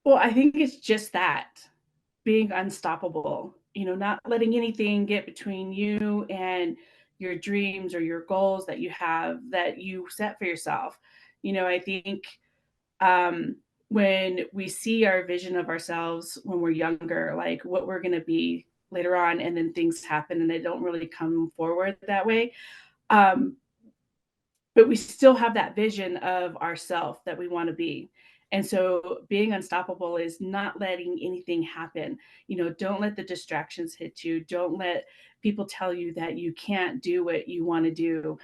Well, I think it's just that, being unstoppable, not letting anything get between you and your dreams or your goals that you have that you set for yourself. I think um, when we see our vision of ourselves when we're younger, like what we're going to be later on, and then things happen and they don't really come forward that way. Um, but we still have that vision of ourself that we want to be. And so being unstoppable is not letting anything happen. Don't let the distractions hit you. Don't let people tell you that you can't do what you want to do.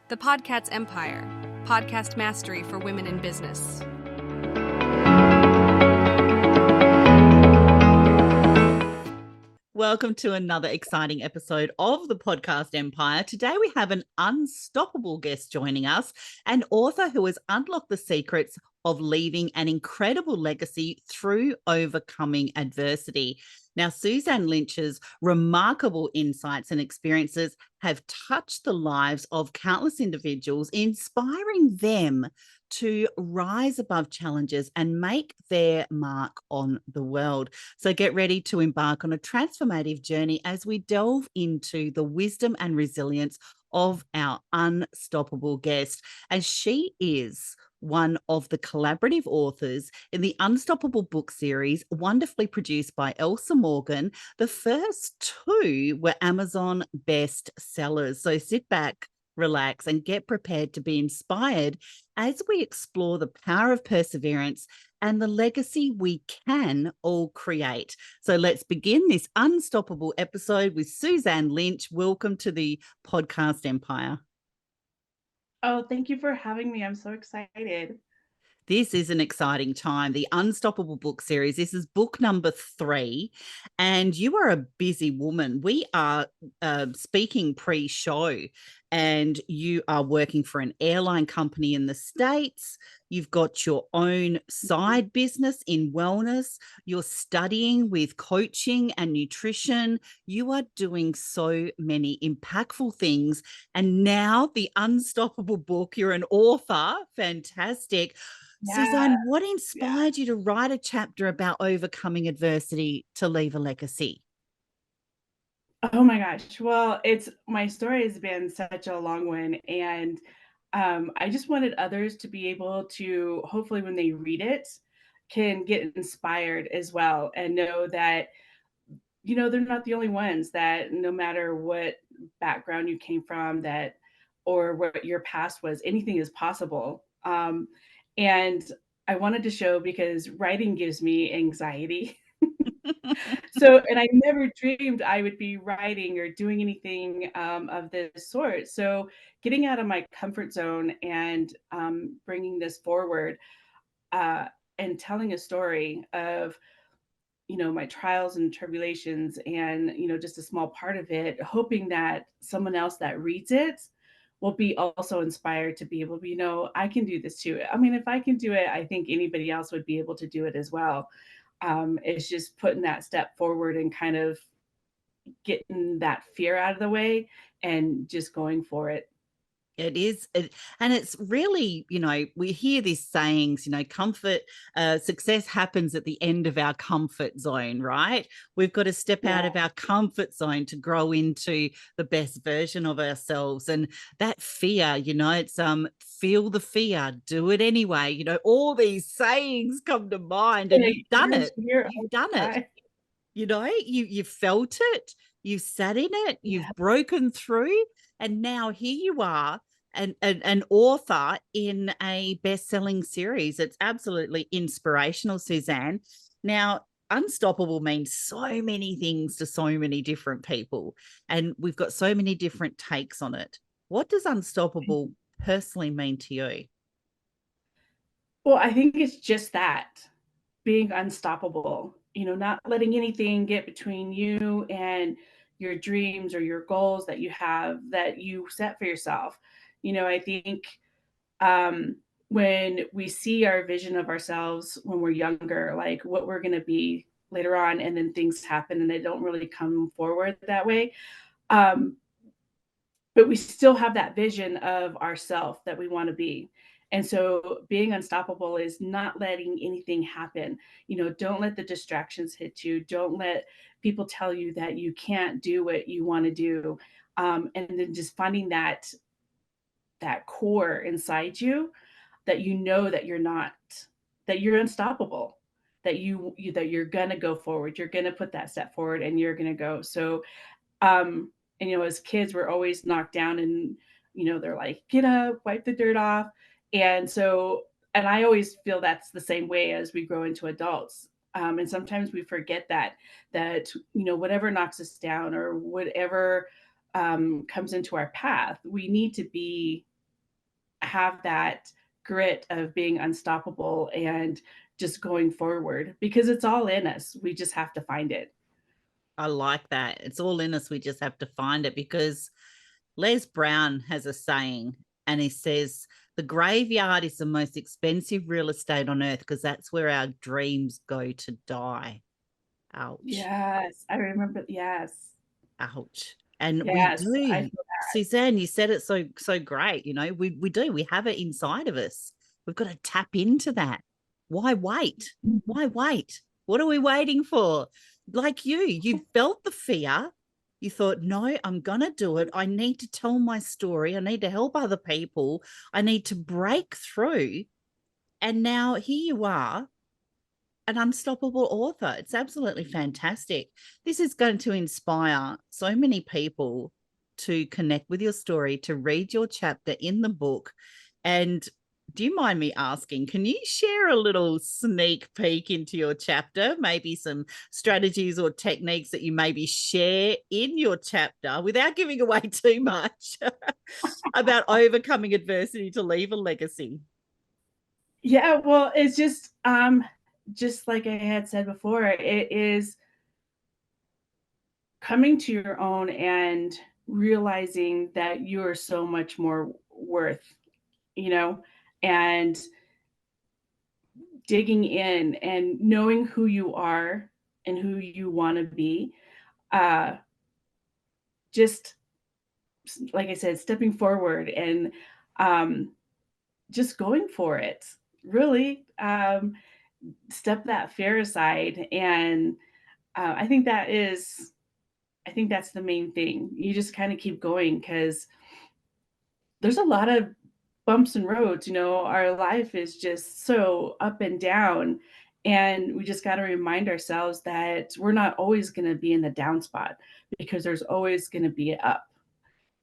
The Podcast's Empire, podcast mastery for women in business. Welcome to another exciting episode of the Podcast Empire. Today we have an unstoppable guest joining us, an author who has unlocked the secrets of leaving an incredible legacy through overcoming adversity. Now, SUZANNE LYNCH's remarkable insights and experiences have touched the lives of countless individuals, inspiring them to rise above challenges and make their mark on the world. So get ready to embark on a transformative journey as we delve into the wisdom and resilience of our unstoppable guest. And she is one of the collaborative authors in the Unstoppable book series, wonderfully produced by Elsa Morgan. The first two were Amazon best sellers. So sit back, relax, and get prepared to be inspired as we explore the power of perseverance and the legacy we can all create. So let's begin this unstoppable episode with SUZANNE LYNCH. Welcome to the Podcast Empire. Oh, thank you for having me. I'm so excited. This is an exciting time. The Unstoppable book series. This is book number 3, and you are a busy woman. We are speaking pre-show, and you are working for an airline company in the States. You've got your own side business in wellness. You're studying with coaching and nutrition. You are doing so many impactful things. And now the Unstoppable book, you're an author. Fantastic. Yeah. SUZANNE, what Yeah. inspired you to write a chapter about overcoming adversity to leave a legacy? Oh my gosh. Well, it's my story has been such a long one. And I just wanted others to be able to, hopefully, when they read it, can get inspired as well and know that, they're not the only ones, that no matter what background you came from, that or what your past was, anything is possible. And I wanted to show, because writing gives me anxiety. So, and I never dreamed I would be writing or doing anything of this sort. So, getting out of my comfort zone and bringing this forward, uh, and telling a story of, my trials and tribulations, and, just a small part of it, hoping that someone else that reads it will be also inspired to be able to, I can do this too. I mean, if I can do it, I think anybody else would be able to do it as well. It's just putting that step forward and kind of getting that fear out of the way and just going for it. It is, and it's really, we hear these sayings, comfort, success happens at the end of our comfort zone, right? We've got to step out Yeah. of our comfort zone to grow into the best version of ourselves. And that fear, it's feel the fear, do it anyway. All these sayings come to mind, and you've done You're it. here all You've the done it. time. You felt it, you've sat in it, Yeah. you've broken through, and now here you are, an author in a best-selling series. It's absolutely inspirational, SUZANNE. Now, unstoppable means so many things to so many different people, and we've got so many different takes on it. What does unstoppable personally mean to you? Well, I think it's just that, being unstoppable, not letting anything get between you and your dreams or your goals that you have that you set for yourself. I think um, when we see our vision of ourselves when we're younger, like what we're going to be later on, and then things happen and they don't really come forward that way. Um, but we still have that vision of ourself that we want to be. And so being unstoppable is not letting anything happen. Don't let the distractions hit you. Don't let people tell you that you can't do what you want to do. And then just finding that core inside you, that that you're not, that you're unstoppable, that you're gonna go forward. You're gonna put that step forward, and you're gonna go. So and as kids, we're always knocked down, and they're like, get up, wipe the dirt off. And so, and I always feel that's the same way as we grow into adults. And sometimes we forget that whatever knocks us down, or whatever comes into our path, we need to have that grit of being unstoppable and just going forward, because it's all in us. We just have to find it. I like that. It's all in us. We just have to find it, because Les Brown has a saying, and he says, the graveyard is the most expensive real estate on earth because that's where our dreams go to die. Ouch. Yes, I remember. Yes. Ouch. And we Yes, I do. feel that. Suzanne, you said it so great. We do. We have it inside of us. We've got to tap into that. Why wait? Mhm. Why wait? What are we waiting for? Like you felt the fear. You thought, no, I'm going to do it. I need to tell my story. I need to help other people. I need to break through. And now here you are, an unstoppable author. It's absolutely fantastic. This is going to inspire so many people to connect with your story, to read your chapter in the book. And do you mind me asking, can you share a little sneak peek into your chapter, maybe some strategies or techniques that you maybe share in your chapter without giving away too much about overcoming adversity to leave a legacy? Yeah, well, it's just like I had said before, it is coming to your own and realizing that you are so much more worth, you know, and digging in and knowing who you are and who you want to be. Uh, just like I said, stepping forward and um, just going for it. Really, step that fear aside, and I think I think that's the main thing. You just kind of keep going, because there's a lot of bumps and roads. Our life is just so up and down. And we just got to remind ourselves that we're not always going to be in the down spot, because there's always going to be up.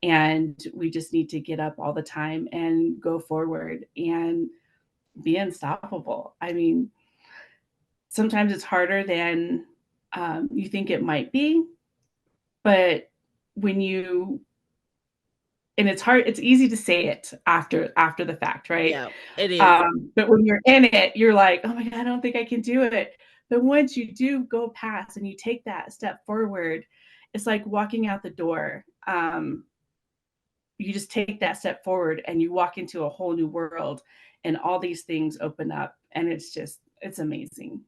And we just need to get up all the time and go forward and be unstoppable. I mean, sometimes it's harder than you think it might be, but when you and it's easy to say it after the fact, right? Yeah, it is. But when you're in it, you're like, oh my God, I don't think I can do it. But once you do go past and you take that step forward, it's like walking out the door. You just take that step forward and you walk into a whole new world, and all these things open up, and it's amazing.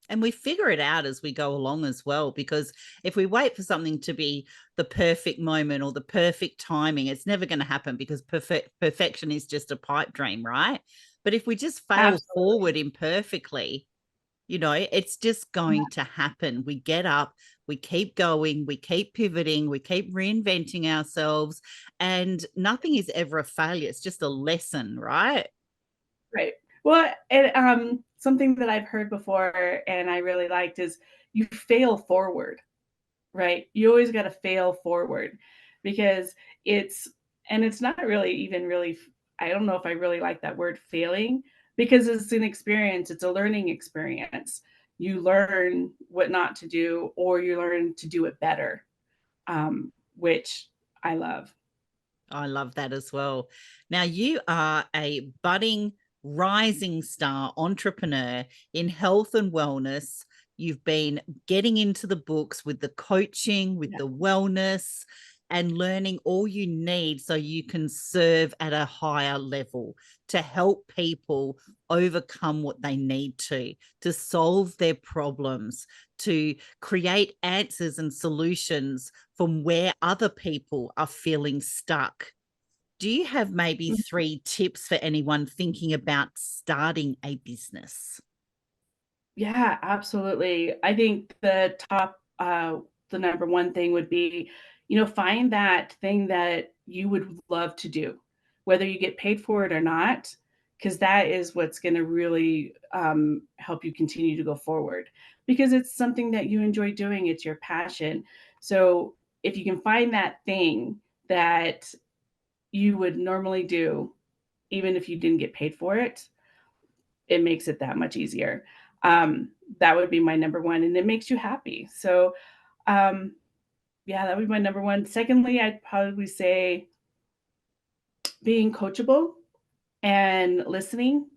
And we figure it out as we go along as well, because if we wait for something to be the perfect moment or the perfect timing, it's never going to happen, because perfection is just a pipe dream, right? But if we just fail Absolutely. forward imperfectly, it's just going to happen. We get up, we keep going, we keep pivoting, we keep reinventing ourselves, and nothing is ever a failure. It's just a lesson, right? Right. Well, something that I've heard before and I really liked is you fail forward, right? You always got to fail forward, because it's it's not really even really. I don't know if I really like that word failing, because it's an experience. It's a learning experience. You learn what not to do, or you learn to do it better, which I love. I love that as well. Now, you are a budding, rising star entrepreneur in health and wellness. You've been getting into the books with the coaching, with Yeah. the wellness, and learning all you need so you can serve at a higher level to help people overcome what they need to solve their problems, to create answers and solutions from where other people are feeling stuck, Do you have maybe 3 tips for anyone thinking about starting a business? Yeah, absolutely. I think the number one thing would be, find that thing that you would love to do, whether you get paid for it or not, because that is what's going to really help you continue to go forward because it's something that you enjoy doing. It's your passion. So if you can find that thing that you would normally do, even if you didn't get paid for it, it makes it that much easier. That would be my number one, and it makes you happy. So, um, yeah, that would be my number one. Secondly, I'd probably say being coachable and listening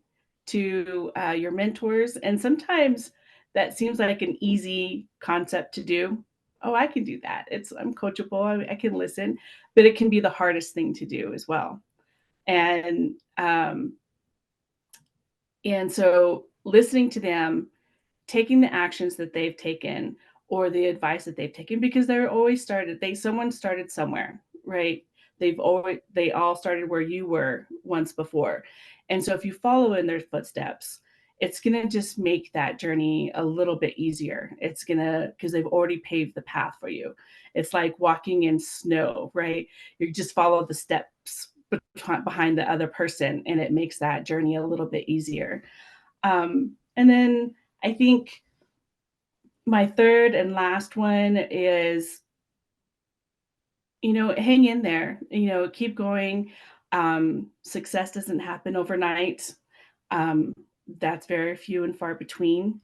to your mentors. And sometimes that seems like an easy concept to do. Oh, I can do that. I'm coachable. I can listen, but it can be the hardest thing to do as well. And and so listening to them, taking the actions that they've taken or the advice that they've taken because they're always started someone started somewhere, right? They all started where you were once before. And so if you follow in their footsteps, it's going to just make that journey a little bit easier. It's going to because they've already paved the path for you. It's like walking in snow, right? You just follow the steps behind the other person and it makes that journey a little bit easier. And then I think my third and last one is, hang in there, keep going. Success doesn't happen overnight. Um, that's very few and far between.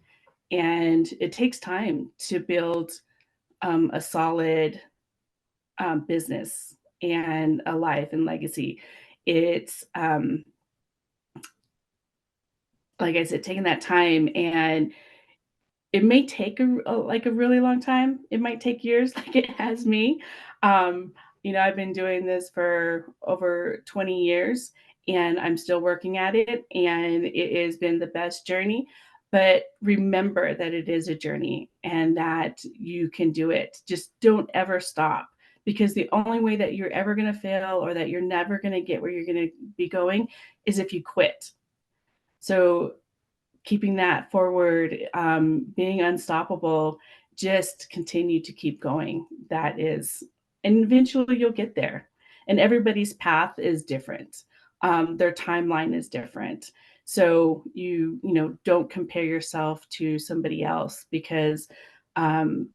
And it takes time to build a solid business and a life and legacy. It's, like I said, taking that time and it may take like a really long time. It might take years like it has me. Um, I've been doing this for over 20 years and I'm still working at it and it has been the best journey. But remember that it is a journey and that you can do it. Just don't ever stop because the only way that you're ever going to fail or that you're never going to get where you're going to be going is if you quit. So keeping that forward, being unstoppable, just continue to keep going. That is, and eventually you'll get there. And everybody's path is different. Their timeline is different. So don't compare yourself to somebody else because um,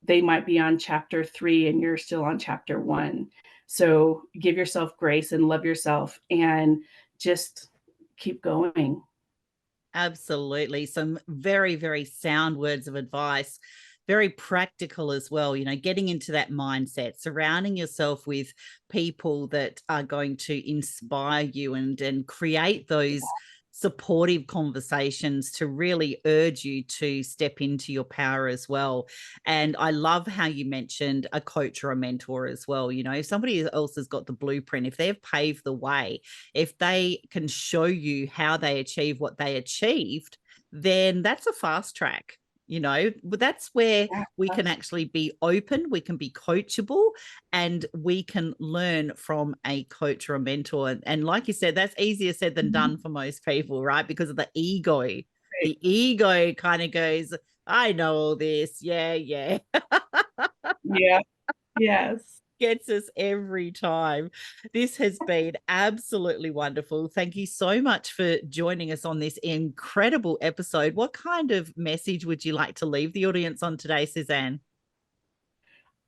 they might be on chapter 3 and you're still on chapter 1. So give yourself grace and love yourself and just keep going. Absolutely. Some very, very sound words of advice, very practical as well. Getting into that mindset, surrounding yourself with people that are going to inspire you and create those supportive conversations to really urge you to step into your power as well. And I love how you mentioned a coach or a mentor as well. If somebody else has got the blueprint, if they've paved the way, if they can show you how they achieve what they achieved, then that's a fast track. But that's where we can actually be open, we can be coachable, and we can learn from a coach or a mentor. And like you said, that's easier said than done for most people, right? Because of the ego. The ego kind of goes, I know all this. Yeah, yeah. Yeah. Yes. Gets us every time. This has been absolutely wonderful. Thank you so much for joining us on this incredible episode. What kind of message would you like to leave the audience on today, Suzanne?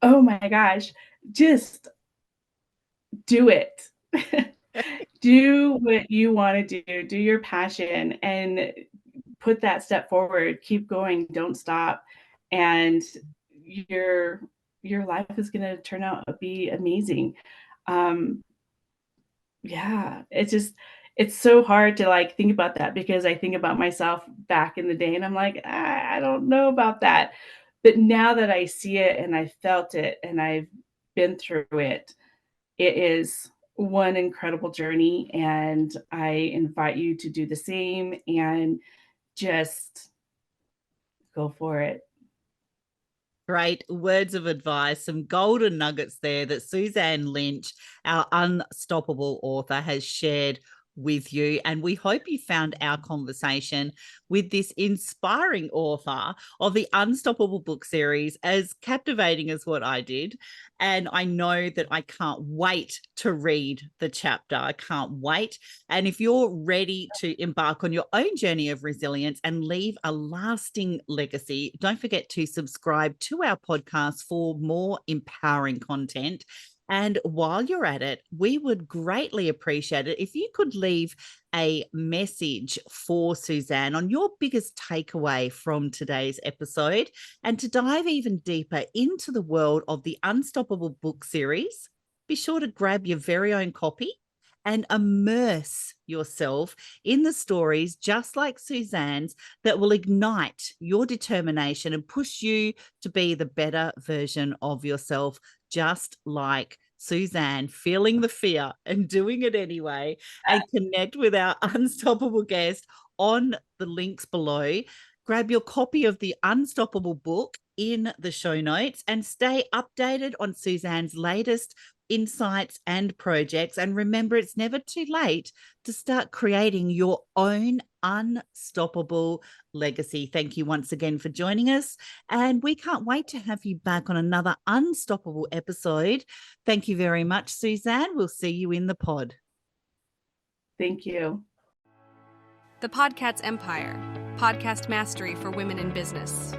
Oh my gosh. Just do it. Do what you want to do. Do your passion and put that step forward. Keep going. Don't stop. And your your life is going to turn out to be amazing. Um, yeah, it's so hard to like think about that because I think about myself back in the day and I'm like, I don't know about that. But now that I see it and I felt it and I've been through it, it is one incredible journey. And I invite you to do the same and just go for it. Great words of advice, some golden nuggets there that SUZANNE LYNCH, our unstoppable author, has shared with you. And we hope you found our conversation with this inspiring author of the Unstoppable book series as captivating as what I did. And I know that I can't wait to read the chapter. I can't wait. And if you're ready to embark on your own journey of resilience and leave a lasting legacy, don't forget to subscribe to our podcast for more empowering content. And while you're at it, we would greatly appreciate it if you could leave a message for SUZANNE on your biggest takeaway from today's episode. And to dive even deeper into the world of the Unstoppable book series, be sure to grab your very own copy and immerse yourself in the stories, just like SUZANNE's, that will ignite your determination and push you to be the better version of yourself, just like SUZANNE, feeling the fear and doing it anyway. And connect with our unstoppable guest on the links below. Grab your copy of the Unstoppable book in the show notes and stay updated on SUZANNE's latest insights and projects. And remember, it's never too late to start creating your own unstoppable legacy. Thank you once again for joining us. And we can't wait to have you back on another unstoppable episode. Thank you very much, SUZANNE. We'll see you in the pod. Thank you. The Podcat's Empire, podcast mastery for women in business.